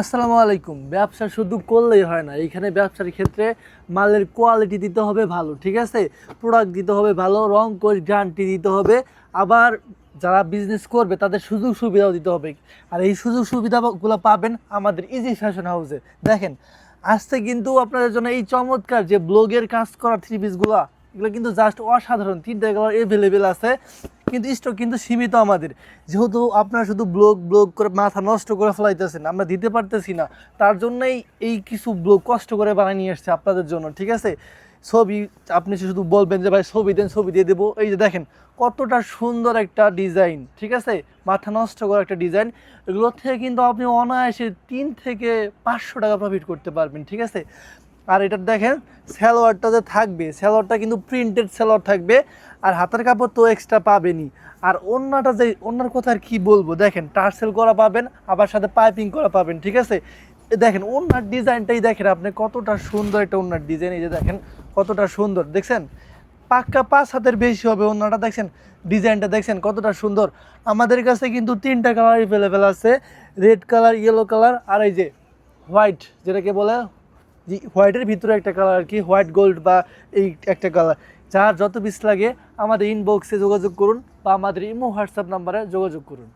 আসসালামু আলাইকুম। ব্যবসা শুধু করলেই হয় না, এইখানে ব্যবসার ক্ষেত্রে মালের কোয়ালিটি দিতে হবে ভালো, ঠিক আছে, প্রোডাক্ট দিতে হবে ভালো, রং কোড গ্যারান্টি দিতে হবে। আবার যারা বিজনেস করবে তাদের সুযোগ সুবিধাও দিতে হবে। আর এই সুযোগ সুবিধাগুলো পাবেন আমাদের ইজি ফ্যাশন হাউসে। দেখেন, আজকে কিন্তু আপনাদের জন্য এই চমৎকার যে ব্লগের কাজ করা থ্রি পিসগুলো, এগুলো কিন্তু জাস্ট অসাধারণ। তিনটা কালার এভেলেবেল আছে, কিন্তু স্টক কিন্তু সীমিত আমাদের। যেহেতু আপনারা শুধু ব্লগ ব্লগ করে মাথা নষ্ট করে ফেলাইতেছেন, আমরা দিতে পারতেছি না, তার জন্যই এই কিছু ব্লগ কষ্ট করে বানিয়ে নিয়ে আসছে আপনাদের জন্য, ঠিক আছে। ছবি আপনি শুধু বলবেন যে ভাই ছবি দেন, ছবি দিয়ে দেবো। এই যে দেখেন কতটা সুন্দর একটা ডিজাইন, ঠিক আছে, মাথা নষ্ট করা একটা ডিজাইন। এগুলোর থেকে কিন্তু আপনি অনায়াসে 3 থেকে 500 টাকা প্রফিট করতে পারবেন, ঠিক আছে। আর এটা দেখেন সালোয়ারটা যে থাকবে, সালোয়ারটা কিন্তু প্রিন্টেড সালোয়ার থাকবে, আর হাতের কাপড় তো এক্সট্রা পাবেনই। আর ওড়নাটা যে ওড়নার কথা আর কি বলবো, দেখেন টার্সেল করা পাবেন, আবার সাথে পাইপিং করা পাবেন, ঠিক আছে। দেখেন ওড়নার ডিজাইনটাই দেখেন আপনি কতটা সুন্দর একটা ওড়নার ডিজাইন। এই যে দেখেন কতটা সুন্দর, দেখছেন পাক্কা 5 হাতের বেশি হবে ওড়নাটা। দেখছেন ডিজাইনটা, দেখছেন কতটা সুন্দর। আমাদের কাছে কিন্তু 3টা কালার অ্যাভেলেবেল আছে, রেড কালার, ইয়েলো কালার, আর এই যে হোয়াইট, যেটাকে বলে জি হোয়াইটের ভিতরে একটা কালার আর কি, হোয়াইট গোল্ড বা এই একটা কালার। যার যত পিস লাগে আমাদের ইনবক্সে যোগাযোগ করুন বা আমাদের ইমো হোয়াটসঅ্যাপ নাম্বারে যোগাযোগ করুন।